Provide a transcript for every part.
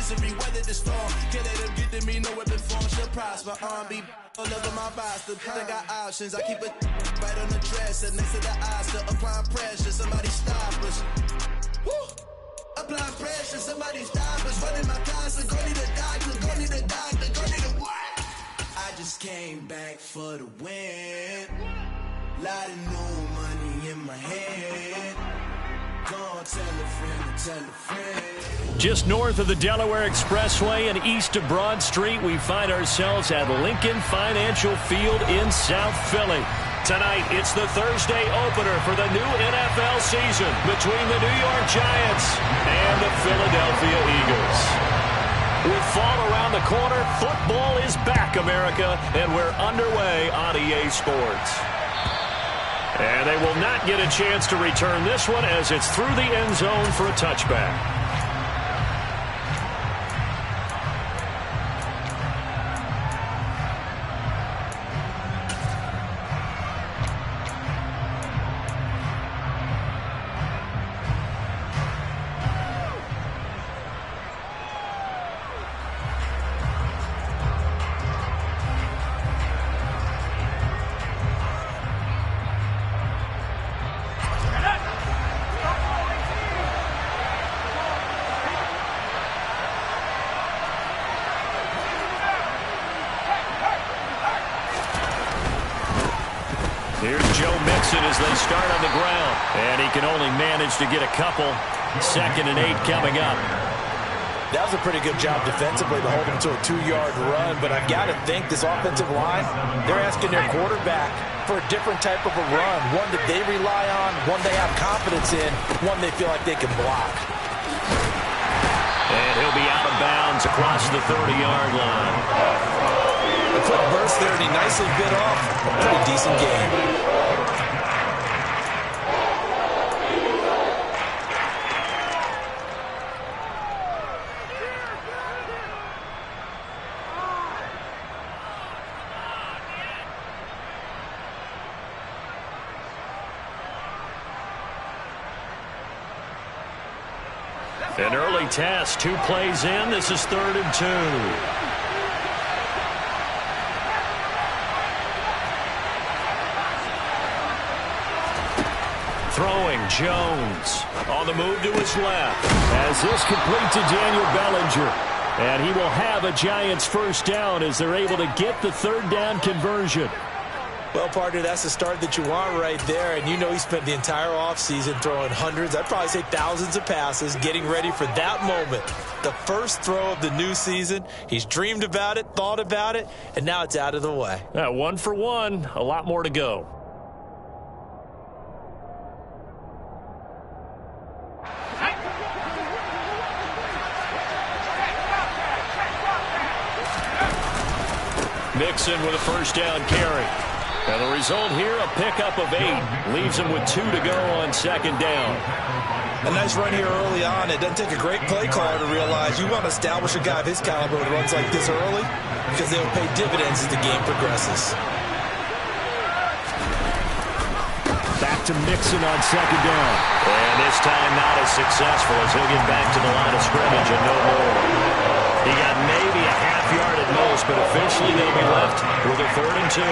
misery, weather the storm. Can't let them get to me, no weapon form shall prosper. Be all over my boss, the I got options. I keep it right on the dresser, next to the eyes, still applying pressure. Somebody stop us. Woo! Applying pressure, somebody stop us. Running my closet, go need a doctor, go need a doctor, go need a what? I just came back for the win. Lot of new money in my head. Go on, tell a friend, tell a friend. Just north of the Delaware Expressway and east of Broad Street, we find ourselves at Lincoln Financial Field in South Philly. Tonight, it's the Thursday opener for the new NFL season between the New York Giants and the Philadelphia Eagles. With fall around the corner, football is back, America, and we're underway on EA Sports. And they will not get a chance to return this one as it's through the end zone for a touchback. Here's Joe Mixon as they start on the ground. And he can only manage to get a couple. 2nd and 8 coming up. That was a pretty good job defensively to hold him to a 2-yard run. But I've got to think this offensive line, they're asking their quarterback for a different type of a run. One that they rely on, one they have confidence in, one they feel like they can block. And he'll be out of bounds across the 30-yard line. A quick burst there, and he nicely bit off a pretty decent game. An early test, 2 plays in. This is 3rd and 2. Throwing, Jones on the move to his left. As this complete to Daniel Bellinger. And he will have a Giants first down as they're able to get the 3rd down conversion. Well, partner, that's the start that you want right there. And you know he spent the entire offseason throwing hundreds, I'd probably say thousands of passes, getting ready for that moment. The first throw of the new season. He's dreamed about it, thought about it, and now it's out of the way. 1 for 1, a lot more to go. Mixon with a first down carry. And the result here, a pickup of 8. Leaves him with 2 to go on 2nd down. A nice run here early on. It doesn't take a great play caller to realize you want to establish a guy of his caliber with runs like this early because they'll pay dividends as the game progresses. Back to Mixon on 2nd down. And this time not as successful as he'll get back to the line of scrimmage and no more. He got maybe a half yard at most, but officially they'll be left with a 3rd and 2.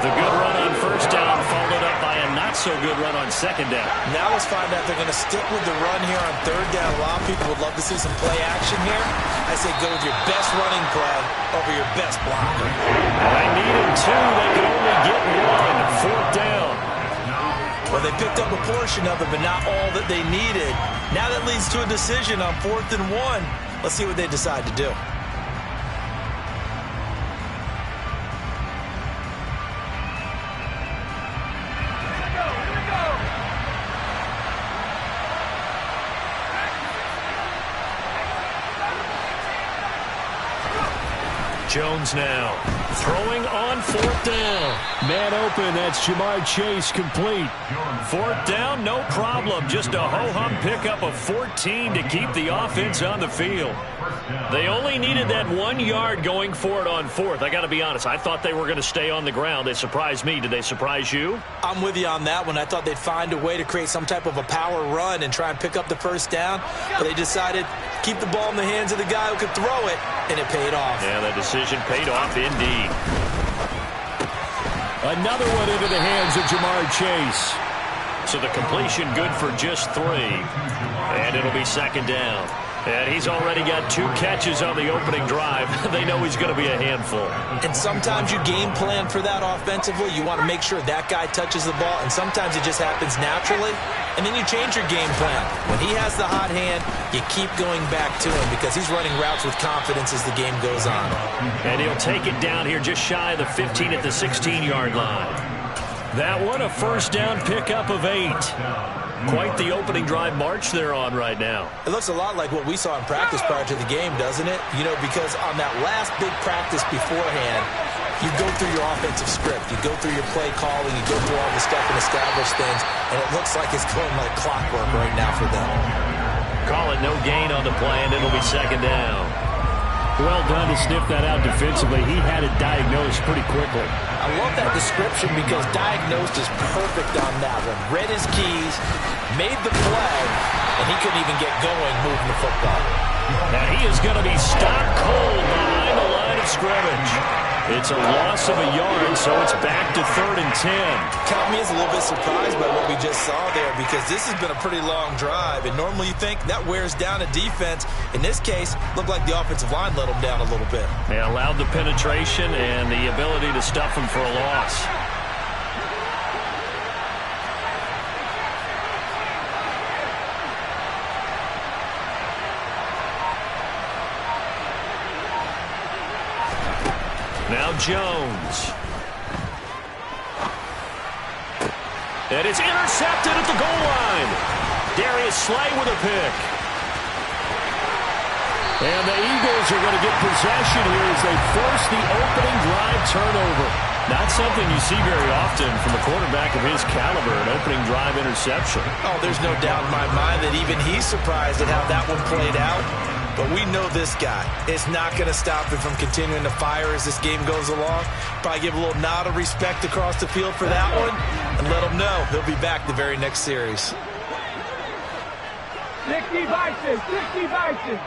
The good run on 1st down followed up by a not-so-good run on 2nd down. Now let's find out if they're going to stick with the run here on 3rd down. A lot of people would love to see some play action here. I say go with your best running play over your best blocker. I needed 2. They could only get 1. 4th down. Well, they picked up a portion of it, but not all that they needed. Now that leads to a decision on 4th and 1. Let's see what they decide to do. Jones now throwing on 4th down. Man open, that's Jamar Chase complete. 4th down, no problem. Just a ho-hum pickup of 14 to keep the offense on the field. They only needed that 1 yard going for it on 4th. I got to be honest, I thought they were going to stay on the ground. They surprised me. Did they surprise you? I'm with you on that one. I thought they'd find a way to create some type of a power run and try and pick up the 1st down, but they decided Keep the ball in the hands of the guy who could throw it, and it paid off. Yeah, that decision paid off indeed. Another one into the hands of Jamar Chase. So the completion good for just 3. And it'll be second down. And he's already got 2 catches on the opening drive. They know he's going to be a handful. And sometimes you game plan for that offensively. You want to make sure that guy touches the ball, and sometimes it just happens naturally. And then you change your game plan. When he has the hot hand, you keep going back to him because he's running routes with confidence as the game goes on. And he'll take it down here just shy of the 15 at the 16-yard line. That one, a first down pickup of 8. Quite the opening drive march they're on right now. It looks a lot like what we saw in practice prior to the game, doesn't it? You know, because on that last big practice beforehand, you go through your offensive script. You go through your play calling. You go through all the stuff and establish things. And it looks like it's going like clockwork right now for them. Call it no gain on the play, and it'll be second down. Well done to sniff that out defensively. He had it diagnosed pretty quickly. I love that description because diagnosed is perfect on that one. Read his keys, made the play, and he couldn't even get going moving the football. Now he is going to be stopped cold behind the line of scrimmage. It's a loss of a yard, so it's back to 3rd and 10. Count me as a little bit surprised by what we just saw there because this has been a pretty long drive, and normally you think that wears down a defense. In this case, looked like the offensive line let them down a little bit. They allowed the penetration and the ability to stuff them for a loss. Now Jones. And it's intercepted at the goal line. Darius Slay with a pick. And the Eagles are going to get possession here as they force the opening drive turnover. Not something you see very often from a quarterback of his caliber, an opening drive interception. Oh, there's no doubt in my mind that even he's surprised at how that one played out. But we know this guy is not going to stop him from continuing to fire as this game goes along. Probably give a little nod of respect across the field for that one and let him know he'll be back the very next series. 60 Bison, 60 Bison.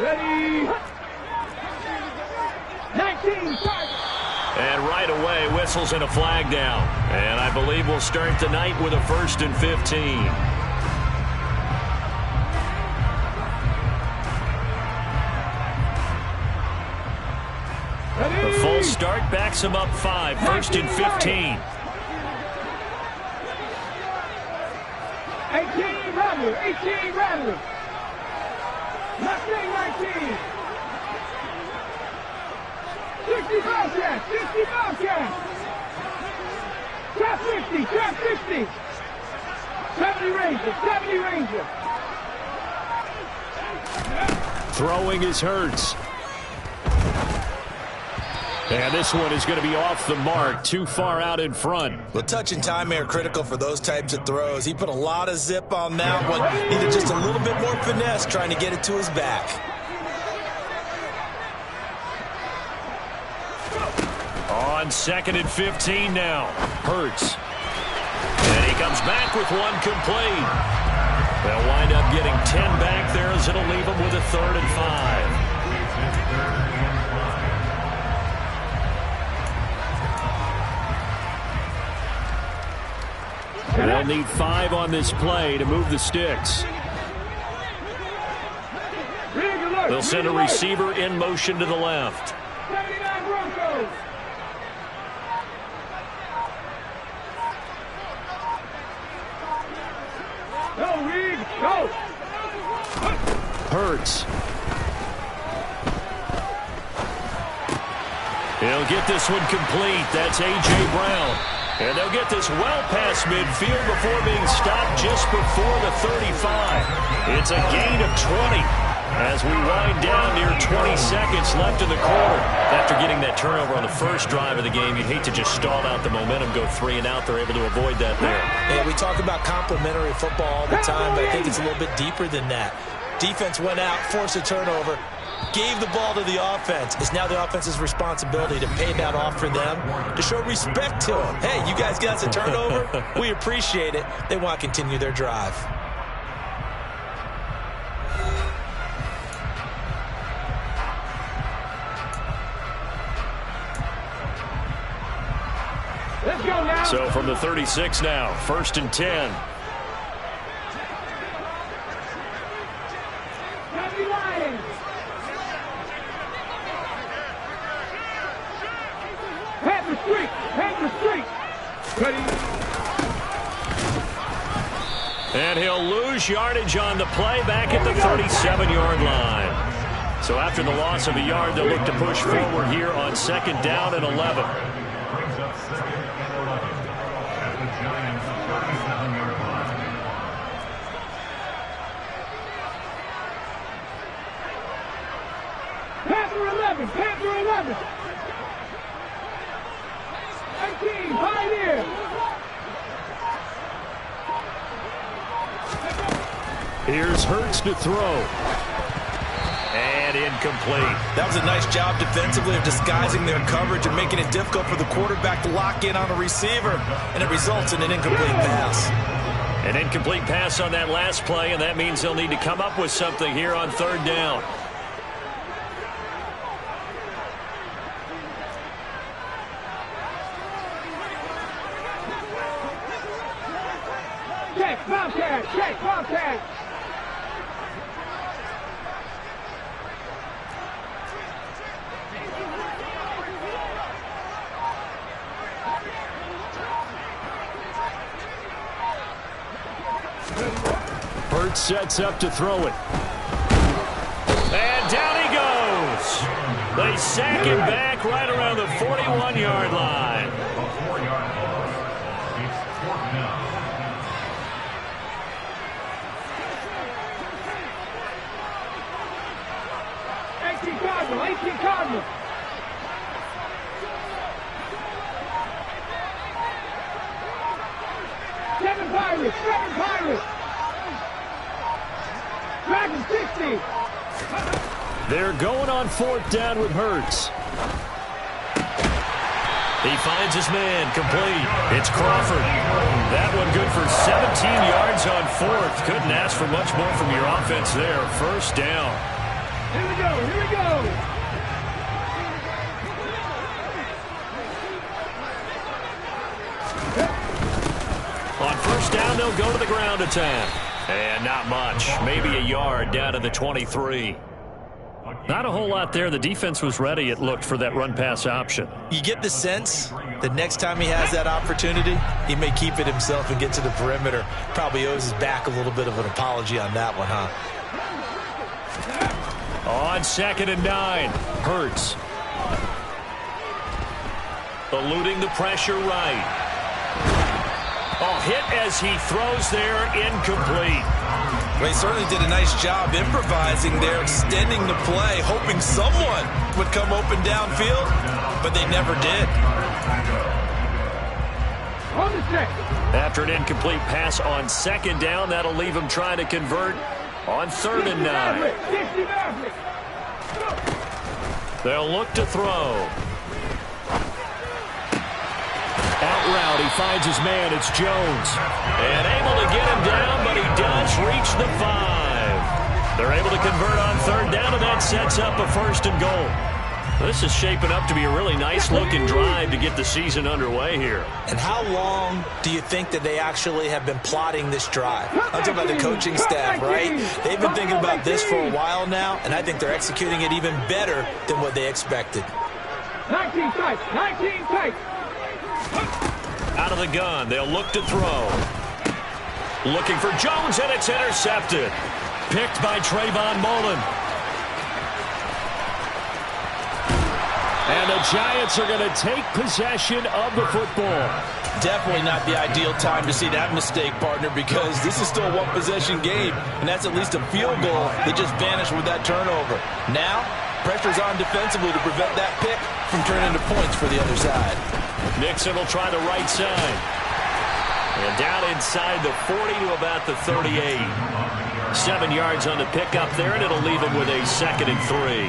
Ready. 19 Bison. And right away, whistles and a flag down. And I believe we'll start the night with a 1st and 15. Ready? The full start backs him up 5. 1st and 15. 18 Rattler, 18 Rattler. Left wing 19. 60 Bobcats, 60 Bobcats. Trap 50, trap 50. 70 Ranger, 70 Ranger. Throwing is Hurts. And this one is going to be off the mark, too far out in front. Well, touch and time are critical for those types of throws. He put a lot of zip on that one. Needed just a little bit more finesse trying to get it to his back. On 2nd and 15 now. Hurts. And he comes back with one complete. They'll wind up getting 10 back there as it'll leave them with a 3rd and 5. And they'll need 5 on this play to move the sticks. They'll send a receiver in motion to the left. 79 Broncos. Go, Reed, go. Hurts. He'll get this one complete. That's A.J. Brown. And they'll get this well past midfield before being stopped just before the 35. It's a gain of 20 as we wind down near 20 seconds left in the quarter. After getting that turnover on the first drive of the game, you'd hate to just stall out the momentum, go 3 and out. They're able to avoid that there. Yeah, we talk about complementary football all the time, but I think it's a little bit deeper than that. Defense went out, forced a turnover. gave the ball to the offense. It's now the offense's responsibility to pay that off for them, to show respect to them. Hey, you guys got us a turnover? We appreciate it. They want to continue their drive. Let's go now. So from the 36 now, 1st and 10. And he'll lose yardage on the play back at the 37-yard line. So after the loss of a yard, they'll look to push forward here on 2nd down and 11. Panther 11, Panther 11. 19, Pioneer. Here's Hurts to throw. And incomplete. That was a nice job defensively of disguising their coverage and making it difficult for the quarterback to lock in on a receiver. And it results in an incomplete pass. An incomplete pass on that last play, and that means they'll need to come up with something here on 3rd down. Check, Bobcat, check, Bobcat. Hurts sets up to throw it. And down he goes. They sack him back right around the 41-yard line. Cardinal. 7 Pirates, 7 Pirates. Dragon 60. They're going on 4th down with Hurts. He finds his man, complete. It's Crawford. That one good for 17 yards on 4th. Couldn't ask for much more from your offense there. 1st down. Here we go, here we go. On 1st down, they'll go to the ground attack. And not much. Maybe a yard down to the 23. Not a whole lot there. The defense was ready, it looked, for that run-pass option. You get the sense that next time he has that opportunity, he may keep it himself and get to the perimeter. Probably owes his back a little bit of an apology on that one, huh? On 2nd and 9, Hurts. Eluding the pressure right. Oh, hit as he throws there, incomplete. Well, he certainly did a nice job improvising there, extending the play, hoping someone would come open downfield, but they never did. After an incomplete pass on 2nd down, that'll leave him trying to convert on 3rd and 9. They'll look to throw. Out route, he finds his man. It's Jones. And able to get him down, but he does reach the 5. They're able to convert on 3rd down, and that sets up a 1st and goal. This is shaping up to be a really nice-looking drive to get the season underway here. And how long do you think that they actually have been plotting this drive? I'm talking about the coaching staff, right? They've been thinking about this for a while now, and I think they're executing it even better than what they expected. 19 tight, 19 tight. Out of the gun, they'll look to throw. Looking for Jones, and it's intercepted. Picked by Trayvon Mullen. And the Giants are going to take possession of the football. Definitely not the ideal time to see that mistake, partner, because this is still a one-possession game, and that's at least a field goal that just vanished with that turnover. Now, pressure's on defensively to prevent that pick from turning into points for the other side. Nixon will try the right side. And down inside the 40 to about the 38. 7 yards on the pickup there, and it'll leave him with a 2nd and 3.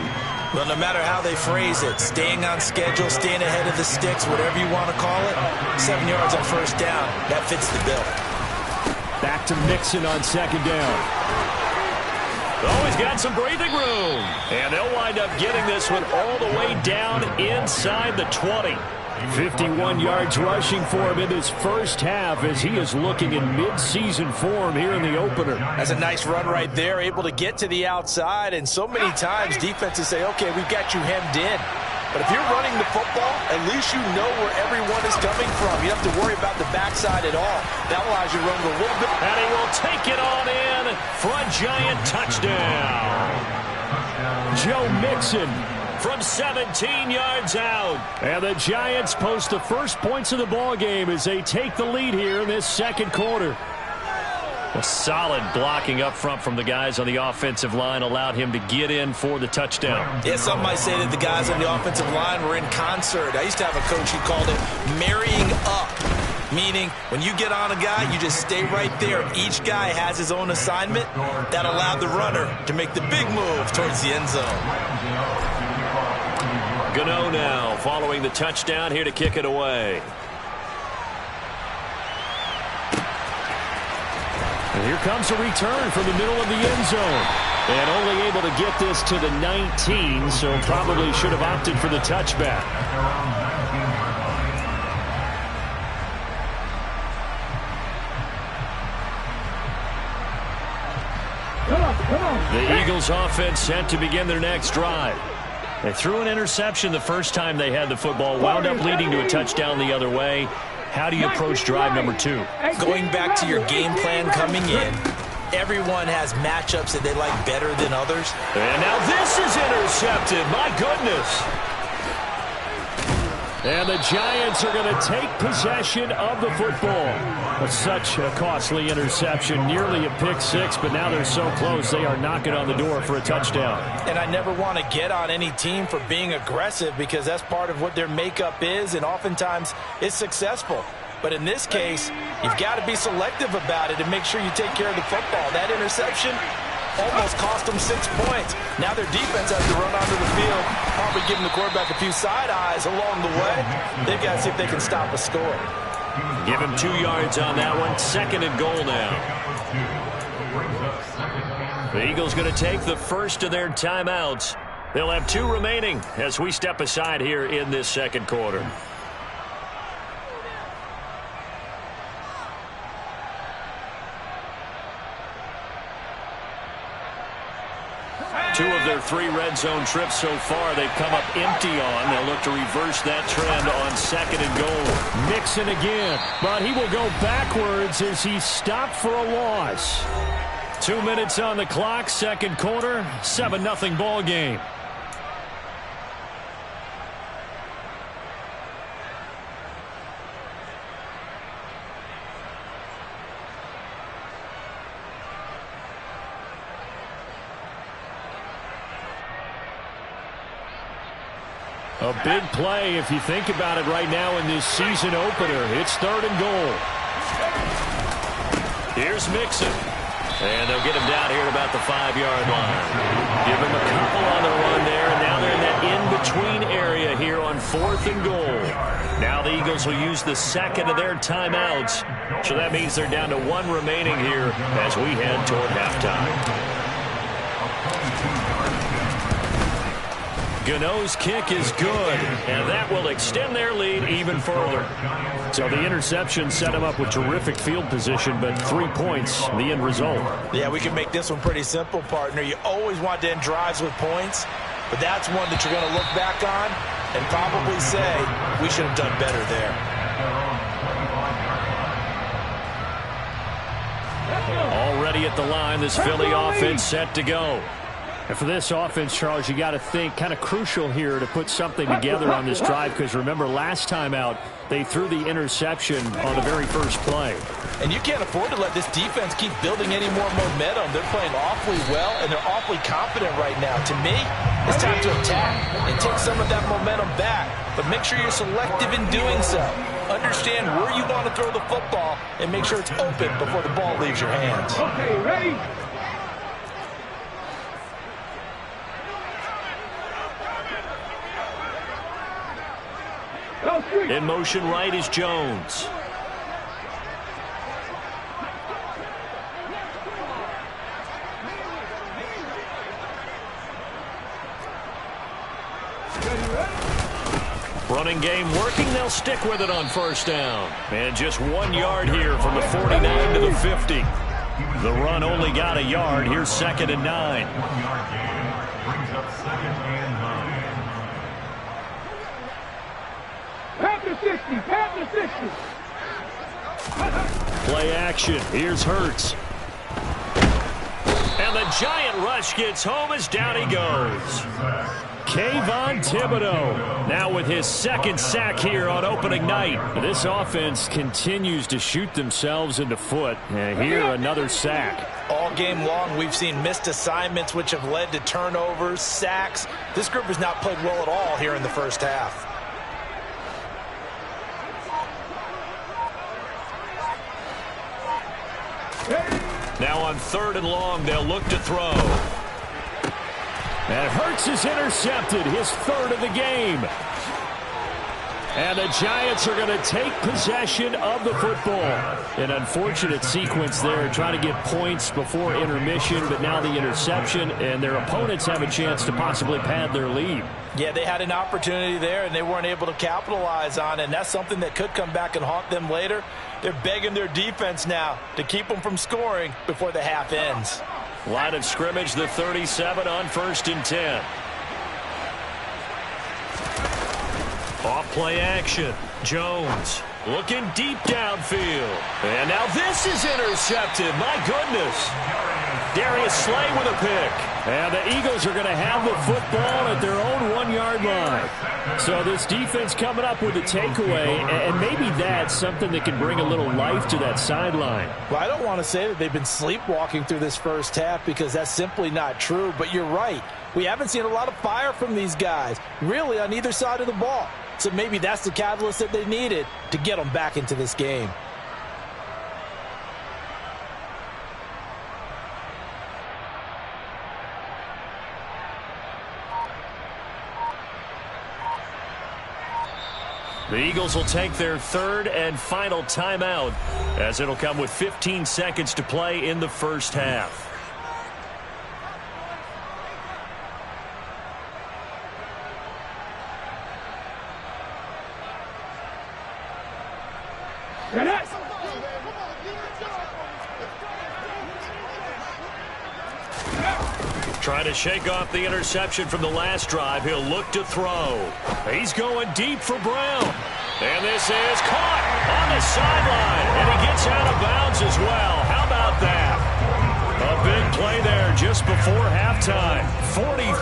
Well, no matter how they phrase it, staying on schedule, staying ahead of the sticks, whatever you want to call it, 7 yards on first down, that fits the bill. Back to Mixon on 2nd down. Oh, he's got some breathing room. And they'll wind up getting this one all the way down inside the 20. 51 yards rushing for him in his first half as he is looking in mid-season form here in the opener. That's a nice run right there, able to get to the outside. And so many times defenses say, okay, we've got you hemmed in. But if you're running the football, at least you know where everyone is coming from. You don't have to worry about the backside at all. That allows you to run a little bit. And he will take it on in for a Giant touchdown. Joe Mixon from 17 yards out. And the Giants post the first points of the ball game as they take the lead here in this second quarter. A solid blocking up front from the guys on the offensive line allowed him to get in for the touchdown. Yeah, some might say that the guys on the offensive line were in concert. I used to have a coach who called it marrying up, meaning when you get on a guy, you just stay right there. Each guy has his own assignment. That allowed the runner to make the big move towards the end zone. Gano now following the touchdown here to kick it away. And here comes a return from the middle of the end zone. And only able to get this to the 19, so probably should have opted for the touchback. The Eagles offense set to begin their next drive. They threw an interception the first time they had the football, wound up leading to a touchdown the other way. How do you approach drive number 2? Going back to your game plan coming in, everyone has matchups that they like better than others. And now this is intercepted. My goodness. And the Giants are going to take possession of the football. But such a costly interception, nearly a pick six, but now they're so close they are knocking on the door for a touchdown. And I never want to get on any team for being aggressive because that's part of what their makeup is, and oftentimes it's successful. But in this case, you've got to be selective about it and make sure you take care of the football. That interception almost cost them 6 points. Now their defense has to run onto the field, probably giving the quarterback a few side eyes along the way. They've got to see if they can stop a score. Give him 2 yards on that one. 2nd and goal now. The Eagles going to take the first of their timeouts. They'll have 2 remaining as we step aside here in this second quarter. Two of their 3 red zone trips so far they've come up empty on. They'll look to reverse that trend on 2nd and goal. Mixon again, but he will go backwards as he's stopped for a loss. 2 minutes on the clock, second quarter, 7-0 ball game. A big play if you think about it right now in this season opener. It's 3rd and goal. Here's Mixon. And they'll get him down here at about the 5-yard line. Give him a couple on the run there, and now they're in that in-between area here on 4th and goal. Now the Eagles will use the 2nd of their timeouts. So that means they're down to 1 remaining here as we head toward halftime. Gano's kick is good, and that will extend their lead even further. So the interception set him up with terrific field position, but 3 points, the end result. Yeah, we can make this one pretty simple, partner. You always want to end drives with points, but that's one that you're going to look back on and probably say, we should have done better there. Already at the line, this Philly offense set to go. And for this offense, Charles, you got to think kind of crucial here to put something together on this drive because remember last time out they threw the interception on the very first play. And you can't afford to let this defense keep building any more momentum. They're playing awfully well and they're awfully confident right now. To me, it's time to attack and take some of that momentum back. But make sure you're selective in doing so. Understand where you want to throw the football and make sure it's open before the ball leaves your hands. Okay, ready? In motion right is Jones. Running game working. They'll stick with it on first down. And just 1 yard here from the 49 to the 50. The run only got a yard. Here's 2nd and 9. 1 yard gain brings up 2nd and 9. Panther 60, Panther 60. Play action. Here's Hurts. And the giant rush gets home as down he goes. Kayvon Thibodeau now with his 2nd sack here on opening night. This offense continues to shoot themselves in the foot. And here another sack. All game long, we've seen missed assignments which have led to turnovers, sacks. This group has not played well at all here in the first half. Now on 3rd and long, they'll look to throw. And Hurts is intercepted, his 3rd of the game. And the Giants are going to take possession of the football. An unfortunate sequence there, trying to get points before intermission, but now the interception, and their opponents have a chance to possibly pad their lead. Yeah, they had an opportunity there, and they weren't able to capitalize on it, and that's something that could come back and haunt them later. They're begging their defense now to keep them from scoring before the half ends. Line of scrimmage, the 37 on 1st and 10. Off play action. Jones looking deep downfield. And now this is intercepted. My goodness. Darius Slay with a pick. And the Eagles are going to have the football at their own 1 yard line. So this defense coming up with a takeaway, and maybe that's something that can bring a little life to that sideline. Well, I don't want to say that they've been sleepwalking through this first half because that's simply not true, but you're right. We haven't seen a lot of fire from these guys, really on either side of the ball. So maybe that's the catalyst that they needed to get them back into this game. The Eagles will take their 3rd and final timeout, as it'll come with 15 seconds to play in the first half. Trying to shake off the interception from the last drive. He'll look to throw. He's going deep for Brown. And this is caught on the sideline. And he gets out of bounds as well. How about that? A big play there just before halftime. 43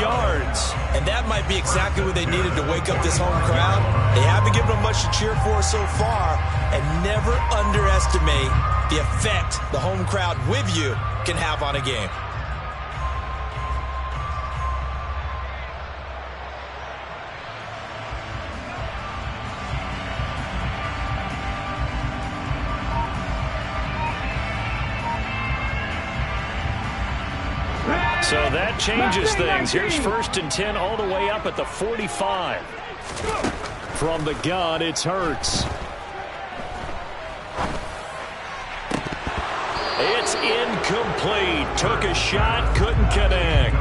yards. And that might be exactly what they needed to wake up this home crowd. They haven't given them much to cheer for so far. And never underestimate the effect the home crowd with you can have on a game. So that changes things. Here's 1st and 10 all the way up at the 45. From the gun, it's Hurts. It's incomplete. Took a shot, couldn't connect.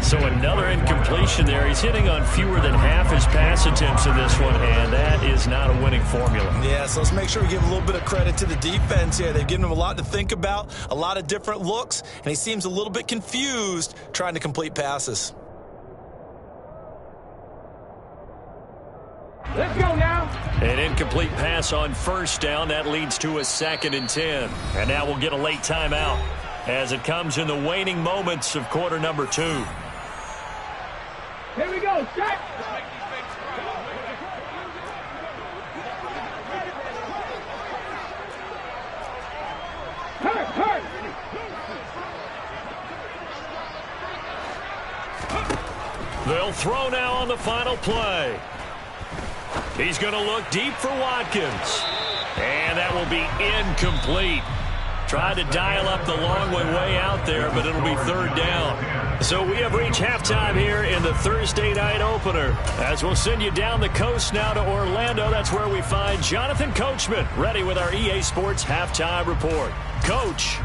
So another incompletion there. He's hitting on fewer than half his pass attempts in this one, and that is not a winning formula. Yeah, so let's make sure we give a little bit of credit to the defense here. They've given him a lot to think about, a lot of different looks, and he seems a little bit confused trying to complete passes. Let's go now. An incomplete pass on first down. That leads to a 2nd and 10. And now we'll get a late timeout as it comes in the waning moments of quarter number 2. Here we go, set. Hurt. They'll throw now on the final play. He's going to look deep for Watkins. And that will be incomplete. Tried to dial up the long way out there, but it'll be third down. So we have reached halftime here in the Thursday night opener. As we'll send you down the coast now to Orlando, that's where we find Jonathan Coachman ready with our EA Sports halftime report. Coach.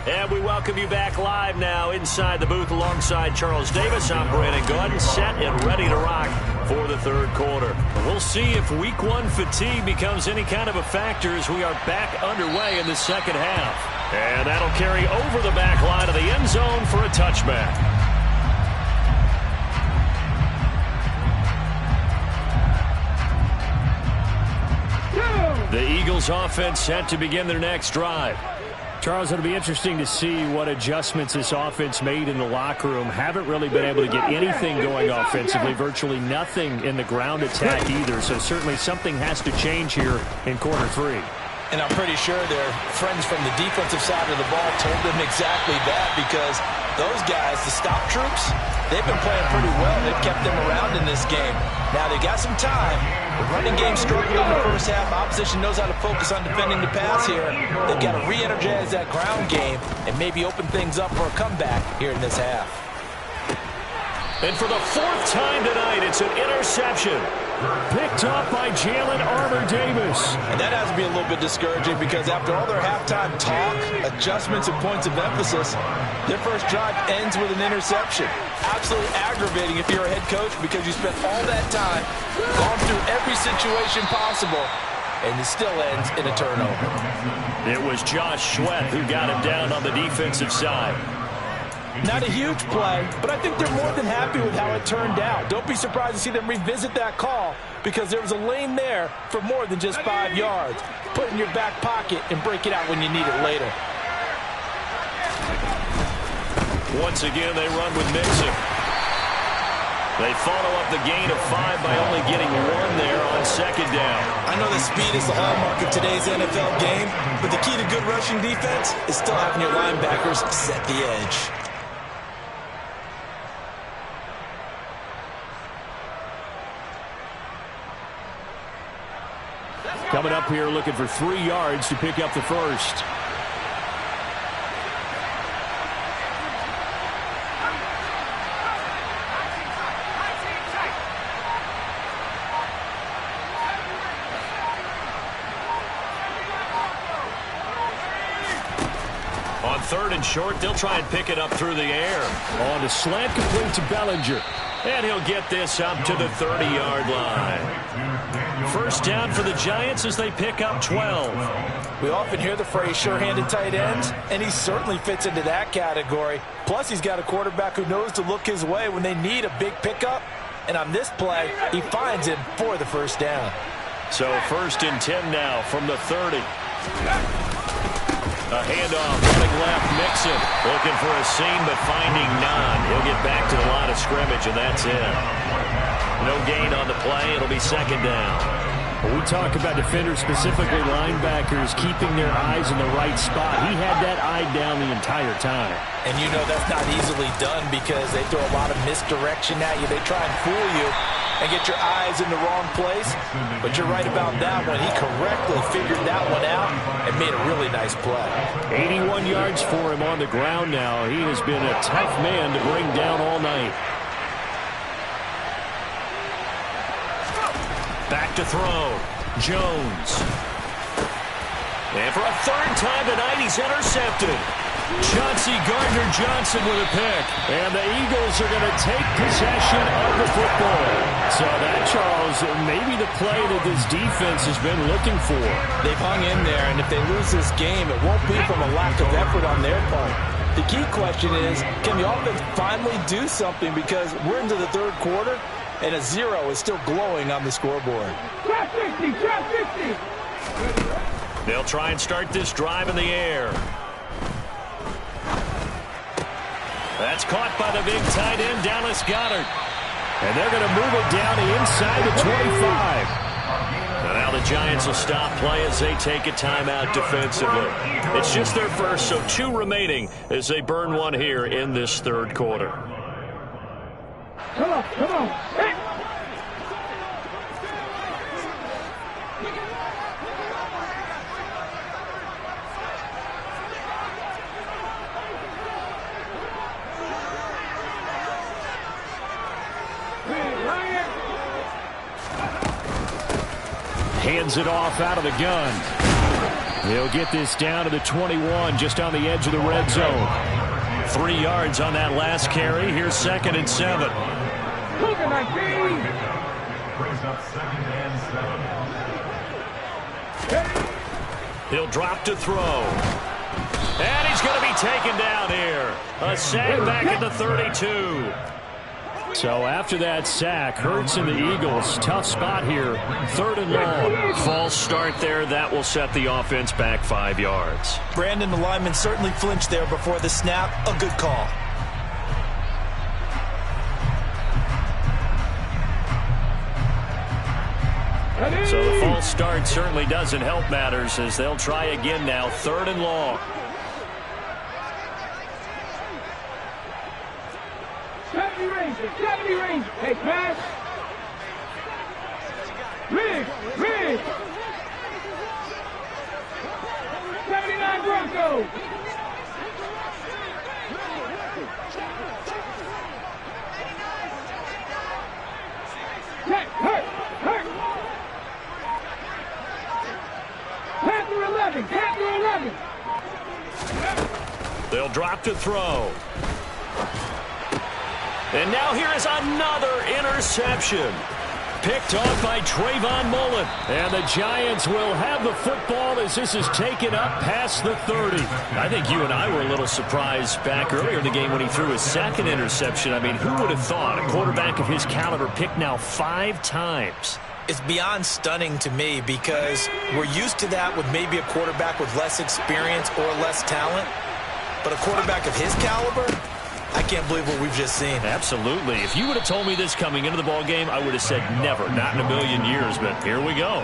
And we welcome you back live now inside the booth alongside Charles Davis. I'm Brandon Gordon, set and ready to rock for the third quarter. We'll see if week one fatigue becomes any kind of a factor as we are back underway in the second half. And that'll carry over the back line of the end zone for a touchback. The Eagles offense set to begin their next drive. Charles, it'll be interesting to see what adjustments this offense made in the locker room. Haven't really been able to get anything going offensively, virtually nothing in the ground attack either. So certainly something has to change here in quarter three. And I'm pretty sure their friends from the defensive side of the ball told them exactly that, because those guys, the stop troops, they've been playing pretty well. They've kept them around in this game. Now they got some time. The running game struggled in the first half. Opposition knows how to focus on defending the pass here. They've got to re-energize that ground game and maybe open things up for a comeback here in this half. And for the fourth time tonight, it's an interception. Picked up by Jalen Armour-Davis. And that has to be a little bit discouraging, because after all their halftime talk, adjustments, and points of emphasis, their first drive ends with an interception. Absolutely aggravating if you're a head coach, because you spent all that time, gone through every situation possible, and it still ends in a turnover. It was Josh Sweat who got him down on the defensive side. Not a huge play, but I think they're more than happy with how it turned out. Don't be surprised to see them revisit that call, because there was a lane there for more than just 5 yards. Put it in your back pocket and break it out when you need it later. Once again, they run with Mixon. They follow up the gain of 5 by only getting 1 there on second down. I know that speed is the hallmark of today's NFL game, but the key to good rushing defense is still having your linebackers set the edge. Coming up here looking for 3 yards to pick up the first. On third and short, they'll try and pick it up through the air. On a slant complete to Bellinger. And he'll get this up to the 30-yard line. First down for the Giants as they pick up 12. We often hear the phrase sure-handed tight ends, and he certainly fits into that category. Plus, he's got a quarterback who knows to look his way when they need a big pickup. And on this play, he finds him for the first down. So first and 10 now from the 30. A handoff, running left, Mixon. Looking for a seam, but finding none. He'll get back to the line of scrimmage, and that's it. No gain on the play. It'll be second down. When we talk about defenders, specifically linebackers, keeping their eyes in the right spot. He had that eye down the entire time. And you know that's not easily done, because they throw a lot of misdirection at you. They try and fool you and get your eyes in the wrong place. But you're right about that one. He correctly figured that one out and made a really nice play. 81 yards for him on the ground now. He has been a tough man to bring down all night. Back to throw. Jones. And for a third time tonight, he's intercepted. Chauncey Gardner-Johnson with a pick. And the Eagles are going to take possession of the football. So that, Charles, maybe the play that this defense has been looking for. They've hung in there, and if they lose this game, it won't be from a lack of effort on their part. The key question is, can the offense finally do something? Because we're into the third quarter, and a 0 is still glowing on the scoreboard. Drop 60, drop 60. They'll try and start this drive in the air. That's caught by the big tight end, Dallas Goedert. And they're going to move it down to inside the 25. Now the Giants will stop play as they take a timeout defensively. It's just their first, so 2 remaining as they burn 1 here in this third quarter. Come on, come on. Hey. Hands it off out of the gun. He'll get this down to the 21, just on the edge of the red zone. 3 yards on that last carry. Here's 2nd and 7. Brings up 2nd and 7. He'll drop to throw. And he's going to be taken down here. A sack back at the 32. So after that sack, Hurts and the Eagles, tough spot here. 3rd and long. False start there. That will set the offense back 5 yards. Brandon, the lineman certainly flinched there before the snap. A good call. So the false start certainly doesn't help matters as they'll try again now. 3rd and long. Hey, pass. Rig. 79 Broncos. Hurt. Panther 11. They'll drop to throw. And now here is another interception. Picked off by Trayvon Mullen. And the Giants will have the football as this is taken up past the 30. I think you and I were a little surprised back earlier in the game when he threw his 2nd interception. I mean, who would have thought a quarterback of his caliber picked now 5 times? It's beyond stunning to me because we're used to that with maybe a quarterback with less experience or less talent. But a quarterback of his caliber, I can't believe what we've just seen. Absolutely. If you would have told me this coming into the ball game, I would have said never, not in a million years. But here we go.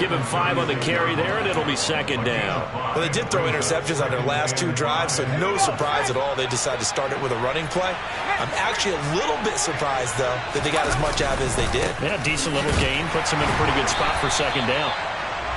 Give him 5 on the carry there, and it'll be 2nd down. Well, they did throw interceptions on their last 2 drives, so no surprise at all they decided to start it with a running play. I'm actually a little bit surprised, though, that they got as much out of it as they did. Yeah, decent little gain. Puts them in a pretty good spot for 2nd down.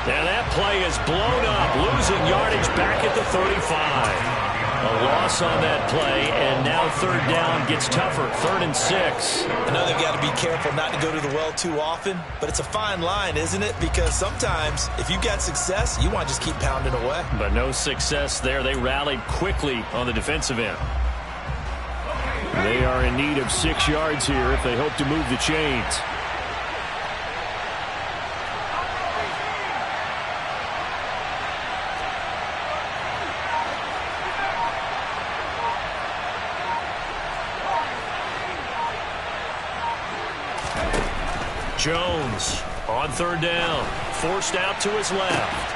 And that play is blown up, losing yardage back at the 35. A loss on that play, and now 3rd down gets tougher. 3rd and 6. I know they've got to be careful not to go to the well too often, but it's a fine line, isn't it? Because sometimes, if you got success, you want to just keep pounding away. But no success there. They rallied quickly on the defensive end. They are in need of 6 yards here if they hope to move the chains. Jones on 3rd down. Forced out to his left.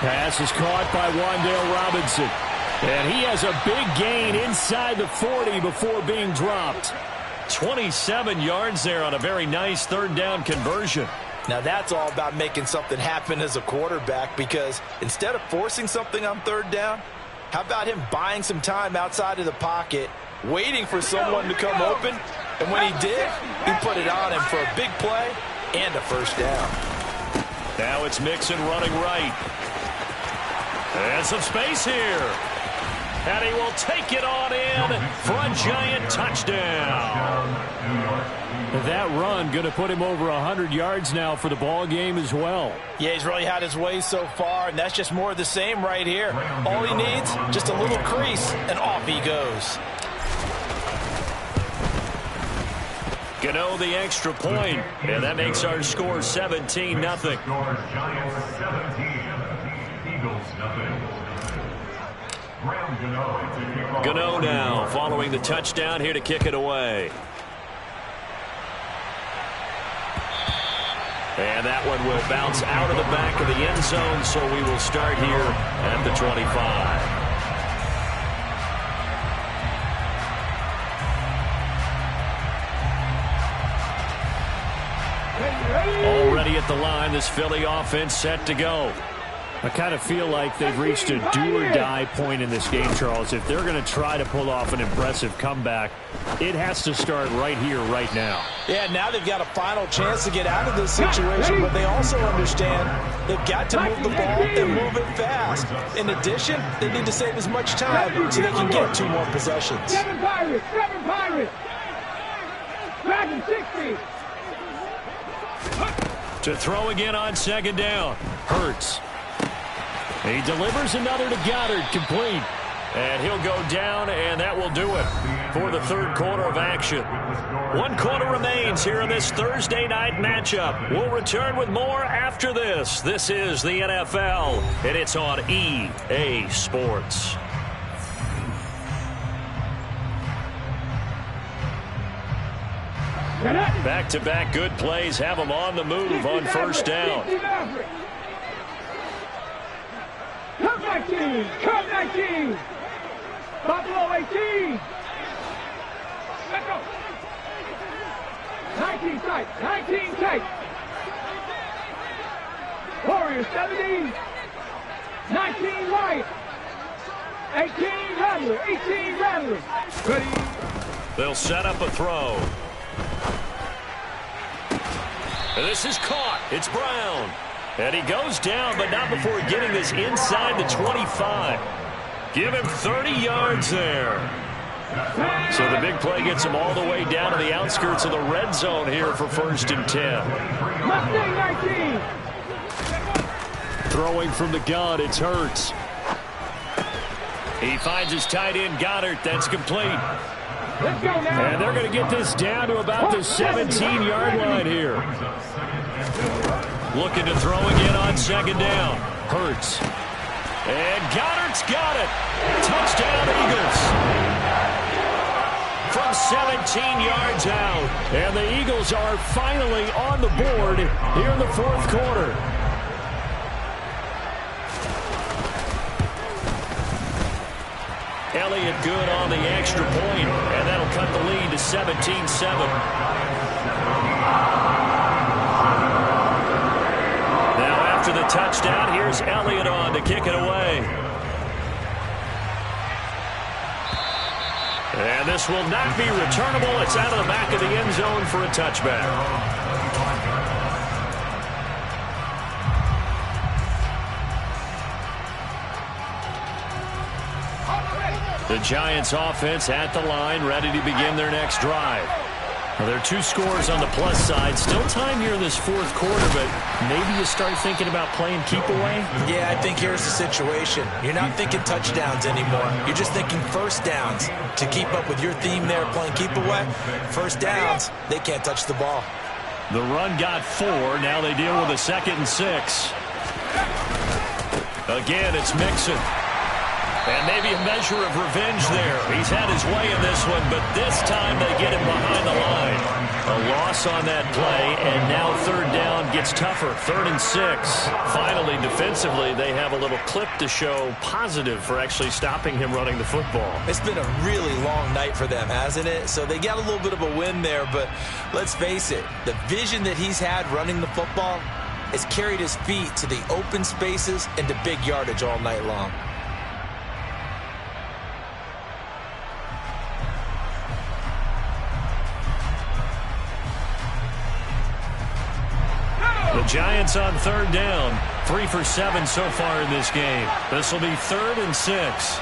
Pass is caught by Wan'Dale Robinson. And he has a big gain inside the 40 before being dropped. 27 yards there on a very nice 3rd down conversion. Now that's all about making something happen as a quarterback, because instead of forcing something on 3rd down, how about him buying some time outside of the pocket, waiting for someone to come open, and when he did, he put it on him for a big play and a 1st down. Now it's Mixon running right. And some space here. And he will take it on in for a giant touchdown. That run going to put him over 100 yards now for the ball game as well. Yeah, he's really had his way so far, and that's just more of the same right here. All he needs, just a little crease, and off he goes. Gano the extra point, and that makes our score 17-0. Giants 17, Eagles nothing. Gano now following the touchdown here to kick it away. And that one will bounce out of the back of the end zone, so we will start here at the 25. Already at the line, this Philly offense set to go. I kind of feel like they've reached a do-or-die point in this game, Charles. If they're going to try to pull off an impressive comeback, it has to start right here, right now. Yeah, now they've got a final chance to get out of this situation, but they also understand they've got to move the ball and move it fast. In addition, they need to save as much time so they can get 2 more possessions. 7 Pirates! Dragon 60! To throw again on second down. Hurts. He delivers another to Goddard, complete. And he'll go down, and that will do it for the third quarter of action. 1 quarter remains here in this Thursday night matchup. We'll return with more after this. This is the NFL, and it's on EA Sports. Back-to-back good plays have them on the move on first down. Come 19! Come 19! Buffalo 18! Let's go! 19 tight! 19 tight! Warriors 17! 19 right! 18 Rattler! 18 Rattler! Ready? They'll set up a throw. And this is caught. It's Brown. And he goes down, but not before getting this inside the 25. Give him 30 yards there. So the big play gets him all the way down to the outskirts of the red zone here for 1st and 10. Mustang 19! Throwing from the gun, it's Hurts. He finds his tight end, Goddard. That's complete. Let's go now! And they're going to get this down to about the 17-yard line here. Looking to throw again on second down. Hurts. And Goddard's got it. Touchdown, Eagles. From 17 yards out. And the Eagles are finally on the board here in the fourth quarter. Elliott good on the extra point, and that'll cut the lead to 17-7. After the touchdown, here's Elliott on to kick it away. And this will not be returnable. It's out of the back of the end zone for a touchback. The Giants offense at the line, ready to begin their next drive. Well, there are 2 scores on the plus side. Still time here in this fourth quarter, but maybe you start thinking about playing keep away? Yeah, I think here's the situation. You're not thinking touchdowns anymore. You're just thinking first downs. To keep up with your theme there, playing keep away, first downs, they can't touch the ball. The run got 4. Now they deal with a 2nd and 6. Again, it's Mixon. And maybe a measure of revenge there. He's had his way in this one, but this time they get him behind the line. A loss on that play, and now 3rd down gets tougher. 3rd and 6. Finally, defensively, they have a little clip to show positive for actually stopping him running the football. It's been a really long night for them, hasn't it? So they got a little bit of a win there, but let's face it, the vision that he's had running the football has carried his feet to the open spaces and to big yardage all night long. The Giants on 3rd down. 3 for 7 so far in this game. This will be 3rd and 6.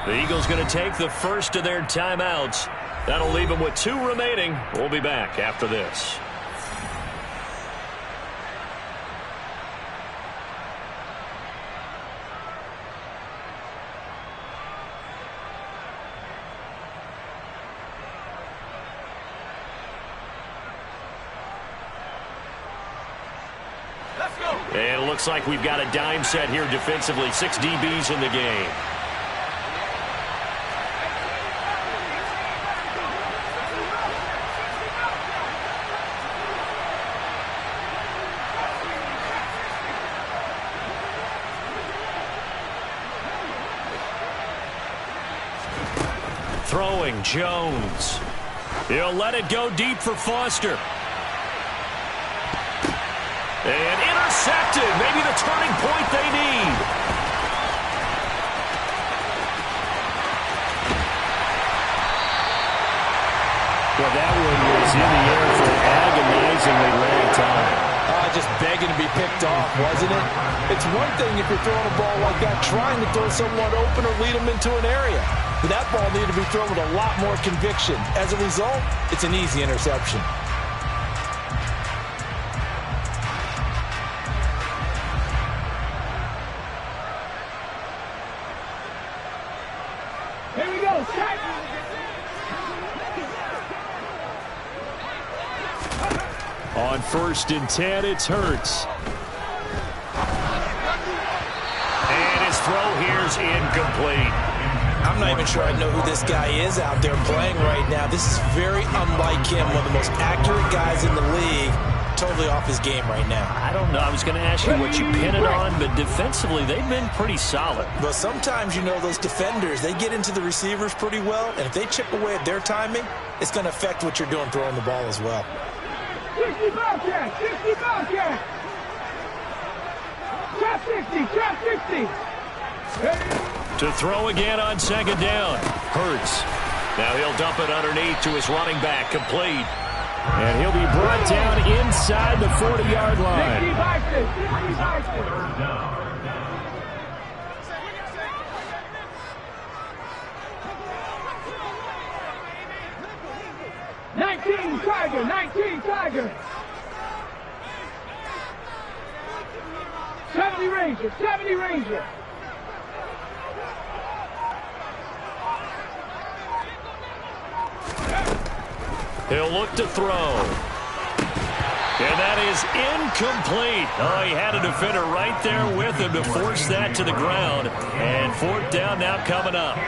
The Eagles going to take the first of their timeouts. That'll leave them with 2 remaining. We'll be back after this. And it looks like we've got a dime set here defensively. 6 DBs in the game. Throwing, Jones. He'll let it go deep for Foster. And intercepted. Maybe the turning point they need. Well, that one was in the air for an agonizingly long time. Just begging to be picked off, wasn't it? It's one thing if you're throwing a ball like that, trying to throw someone open or lead them into an area. But that ball needed to be thrown with a lot more conviction. As a result, it's an easy interception. On 1st and 10, it's Hurts. And his throw here's incomplete. I'm not even sure I know who this guy is out there playing right now. This is very unlike him, one of the most accurate guys in the league. Totally off his game right now. I don't know. I was going to ask you what you pin it on, but defensively, they've been pretty solid. But sometimes, you know, those defenders, they get into the receivers pretty well, and if they chip away at their timing, it's going to affect what you're doing throwing the ball as well. 60 Bobcat! 60 Bobcat! Trap 60! Trap 60! To throw again on 2nd down. Hurts. Now he'll dump it underneath to his running back. Complete. And he'll be brought down inside the 40-yard line. 60 Bobcat! 60 Bobcat! 19 Tiger! 19 Tiger! 70 Ranger! 70 Ranger! He'll look to throw. And that is incomplete. Oh, he had a defender right there with him to force that to the ground. And 4th down now coming up.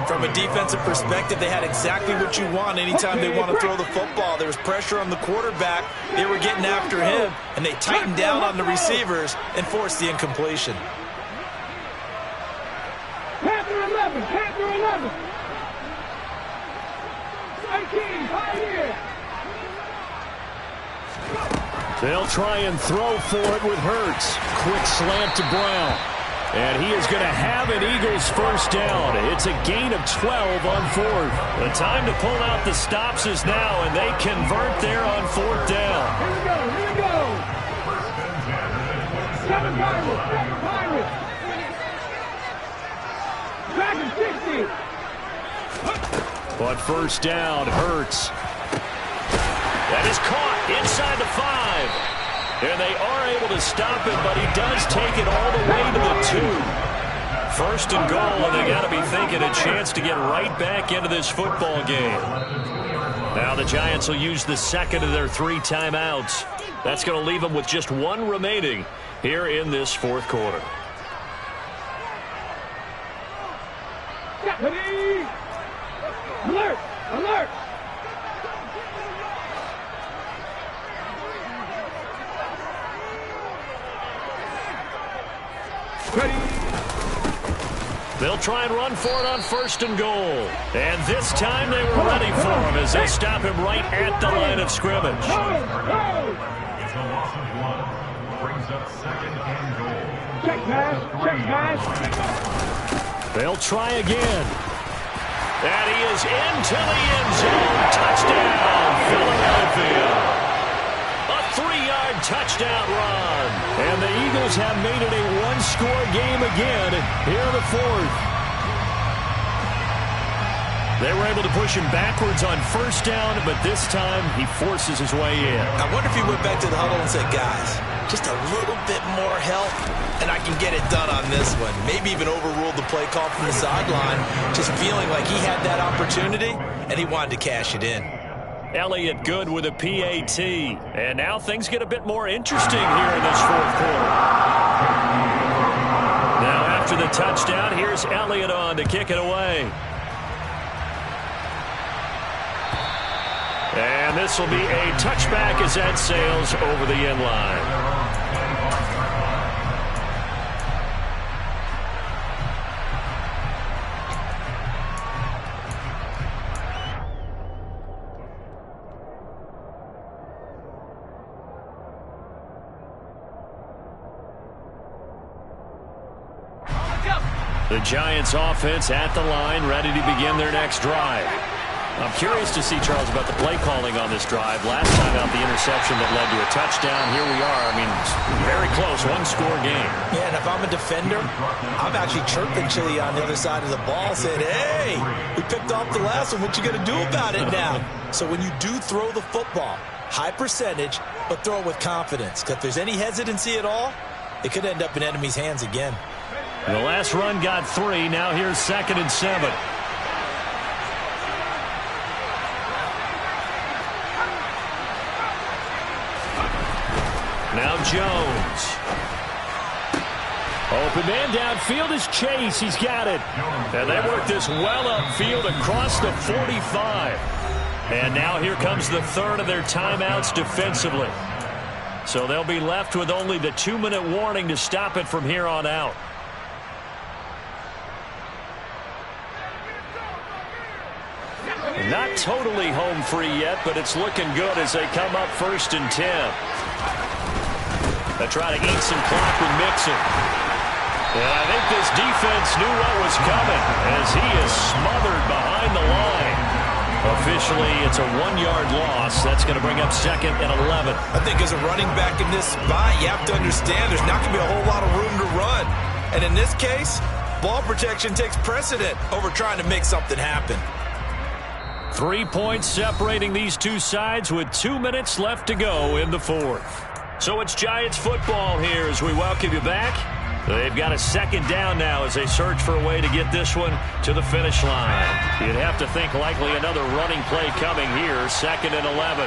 From a defensive perspective, they had exactly what you want anytime they want to throw the football. There was pressure on the quarterback. They were getting after him, and they tightened down on the receivers and forced the incompletion. Panther 11! Panther 11! 19 Pioneer! They'll try and throw for it with Hurts. Quick slant to Brown. And he is going to have an Eagles 1st down. It's a gain of 12 on 4th. The time to pull out the stops is now, and they convert there on 4th down. Here we go! Here we go! 7 Pirates! 7 Pirates! Dragon 60! But 1st down, Hurts. That is caught inside the 5. And they are able to stop him, but he does take it all the way to the 2. 1st and goal, and they got to be thinking a chance to get right back into this football game. Now the Giants will use the 2nd of their 3 timeouts. That's going to leave them with just 1 remaining here in this 4th quarter. Ready! Alert! Alert! Ready! They'll try and run for it on 1st and goal. And this time they were ready for him as they stop him right at the line of scrimmage. It's a loss of 1. Brings up 2nd and goal. Check pass! Check pass! They'll try again. And he is into the end zone. Touchdown, Philadelphia. A 3-yard touchdown run. And the Eagles have made it a 1-score game again here in the 4th. They were able to push him backwards on 1st down, but this time he forces his way in. I wonder if he went back to the huddle and said, guys, just a little bit more help, and I can get it done on this one. Maybe even overruled the play call from the sideline, just feeling like he had that opportunity, and he wanted to cash it in. Elliott good with a PAT. And now things get a bit more interesting here in this 4th quarter. Now after the touchdown, here's Elliott on to kick it away. And this will be a touchback as that sails over the end line. The Giants offense at the line, ready to begin their next drive. I'm curious to see, Charles, about the play calling on this drive. Last time out, the interception that led to a touchdown. Here we are. I mean, very close, 1-score game. Yeah, and if I'm a defender, I'm actually chirping Chili on the other side of the ball, saying, hey, we picked off the last one. What you going to do about it now? So when you do throw the football, high percentage, but throw it with confidence. Because if there's any hesitancy at all, it could end up in enemy's hands again. The last run got 3. Now here's 2nd and 7. Now Jones. Open man downfield is Chase. He's got it. And they work this well upfield across the 45. And now here comes the third of their timeouts defensively. So they'll be left with only the 2-minute warning to stop it from here on out. Not totally home free yet, but it's looking good as they come up 1st and 10. They try to eat some clock with Mixon. And I think this defense knew what was coming as he is smothered behind the line. Officially, it's a 1-yard loss. That's going to bring up 2nd and 11. I think as a running back in this spot, you have to understand there's not going to be a whole lot of room to run. And in this case, ball protection takes precedent over trying to make something happen. 3 points separating these two sides with 2 minutes left to go in the fourth. So it's Giants football here as we welcome you back. They've got a 2nd down now as they search for a way to get this one to the finish line. You'd have to think likely another running play coming here, 2nd and 11.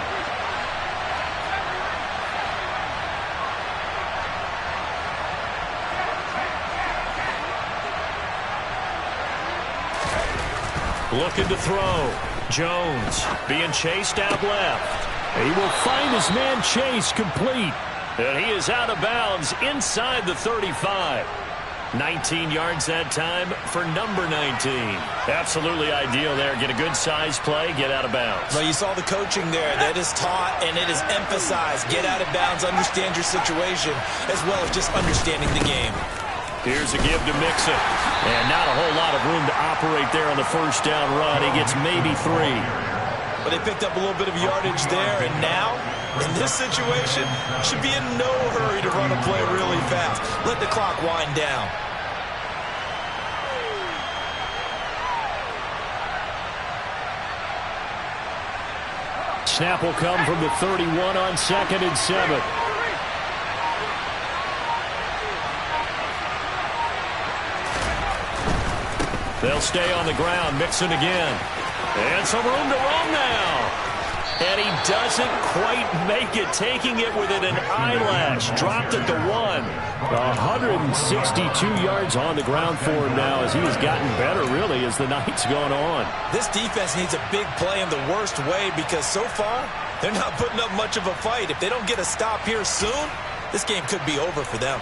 Looking to throw. Jones being chased out left. He will find his man Chase complete. And he is out of bounds inside the 35. 19 yards that time for number 19. Absolutely ideal there. Get a good size play, get out of bounds. Well, you saw the coaching there. That is taught and it is emphasized. Get out of bounds, understand your situation, as well as just understanding the game. Here's a give to Mixon. And not a whole lot of room to operate there on the 1st down run. He gets maybe 3. But they picked up a little bit of yardage there, and now, in this situation, should be in no hurry to run a play really fast. Let the clock wind down. Snap will come from the 31 on 2nd and 7. They'll stay on the ground. Mixon again. And some room to roam now. And he doesn't quite make it, taking it within an eyelash. Dropped at the 1. 162 yards on the ground for him now as he has gotten better, really, as the night's gone on. This defense needs a big play in the worst way because so far, they're not putting up much of a fight. If they don't get a stop here soon, this game could be over for them.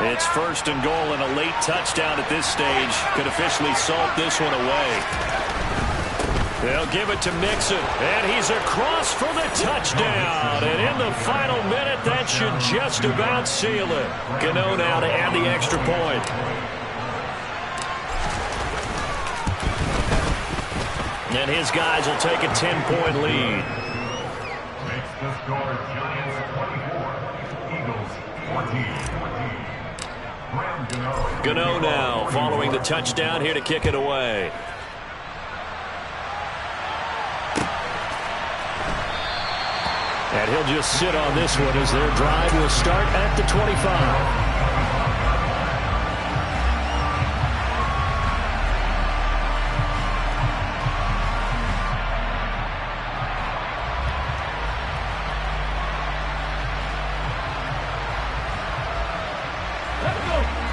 It's 1st and goal, and a late touchdown at this stage could officially salt this one away. They'll give it to Mixon, and he's across for the touchdown. And in the final minute, that should just about seal it. Gano now to add the extra point. And his guys will take a 10-point lead. Makes the score Giants 24, Eagles 14. Gano now following the touchdown here to kick it away. And he'll just sit on this one as their drive will start at the 25.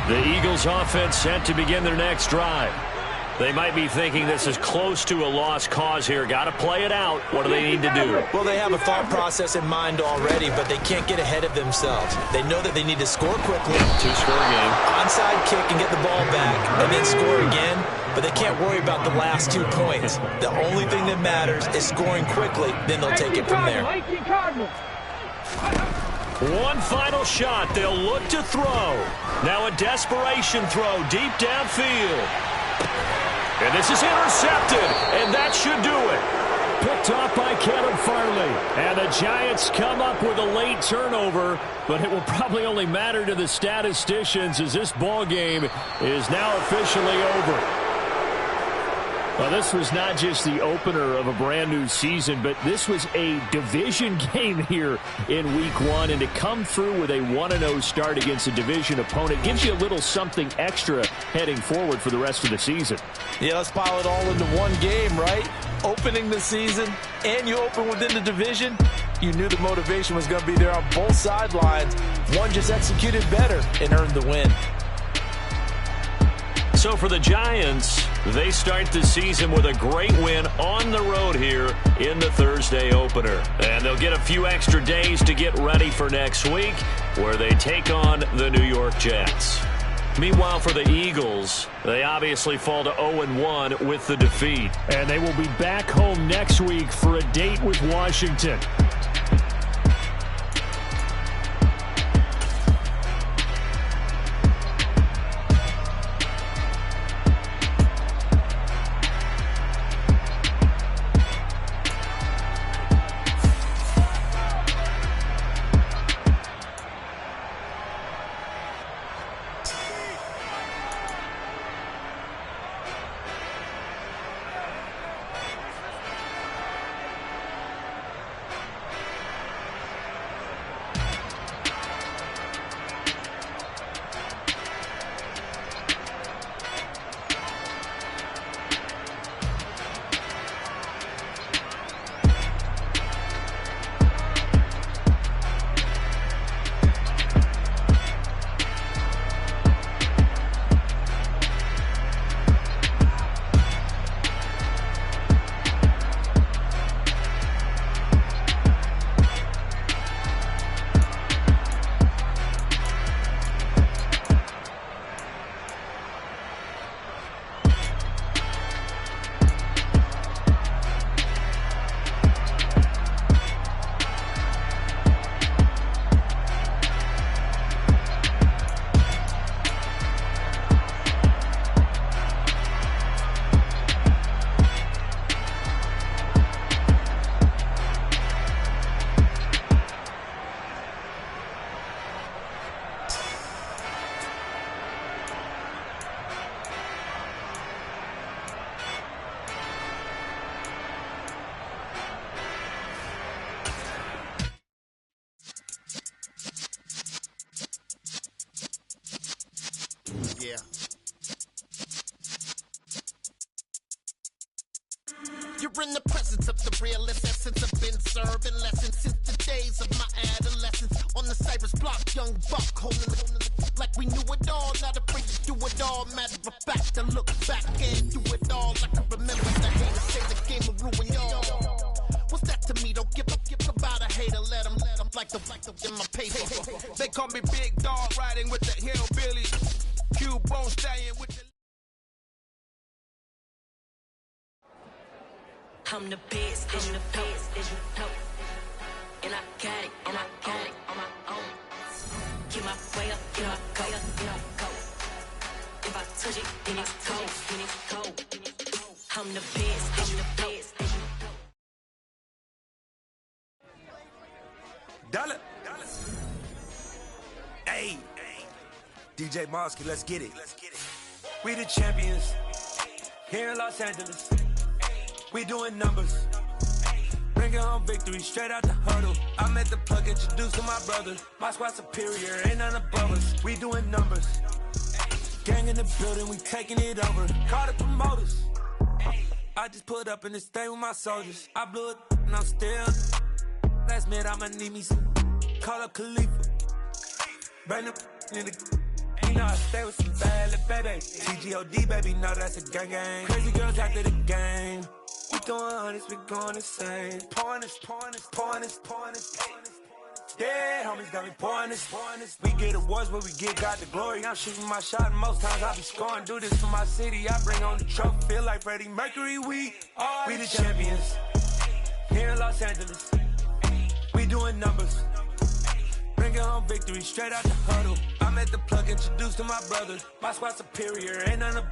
The Eagles offense set to begin their next drive. They might be thinking this is close to a lost cause here. Got to play it out. What do they need to do? Well, they have a thought process in mind already, but they can't get ahead of themselves. They know that they need to score quickly. 2-score game. Onside kick and get the ball back and then score again, but they can't worry about the last 2 points. The only thing that matters is scoring quickly, then they'll take it from there. One final shot. They'll look to throw. Now a desperation throw deep downfield. And this is intercepted, and that should do it. Picked off by Kevin Farley. And the Giants come up with a late turnover, but it will probably only matter to the statisticians as this ball game is now officially over. Well, this was not just the opener of a brand new season, but this was a division game here in Week 1. And to come through with a 1-0 start against a division opponent gives you a little something extra heading forward for the rest of the season. Yeah, let's pile it all into one game, right? Opening the season and you open within the division, you knew the motivation was going to be there on both sidelines. One just executed better and earned the win. So for the Giants, they start the season with a great win on the road here in the Thursday opener. And they'll get a few extra days to get ready for next week, where they take on the New York Jets. Meanwhile, for the Eagles, they obviously fall to 0-1 with the defeat. And they will be back home next week for a date with Washington. Yeah. You're in the presence of the realest essence. I've been serving lessons since the days of my adolescence. On the Cypress block, young buck holding it like we knew it all. Not afraid to do it all. Matter of fact, I look back and do it all. I can remember the haters say the game will ruin y'all. What's that to me? Don't give about a hater. Let them like the in my paper. They call me Big Dog, riding with the hillbilly. Cubone staying with the. I'm the best, and the best, as you know. And I got it, on my own. Get my way up, get my go, go. If I touch it, then it's cold, I'm the best, and the best, as you know. Dollar. Hey, DJ Mosky, let's get it. We the champions here in Los Angeles. We doing numbers, bringing home victory straight out the huddle. I met the plug, introduced to my brother. My squad superior, ain't none above us. We doing numbers, gang in the building, we taking it over. Call the promoters. I just put up in this thing with my soldiers. I blew it and I'm still. Last minute I'ma need me some. Call up Khalifa, bring the in the. You know I stay with some bad little baby. TGOD baby, know that's a gang. Crazy girls after the game. We going honest, we going insane. Pouring this. Yeah, homies got me pouring this. We get awards, but we get God the glory. I'm shooting my shot, and most times I be scoring. Do this for my city, I bring on the trophy. Feel like Freddie Mercury, we the champions here in Los Angeles. We doing numbers, bringing home victory straight out the huddle. I met the plug, introduced to my brother. My squad superior, ain't none of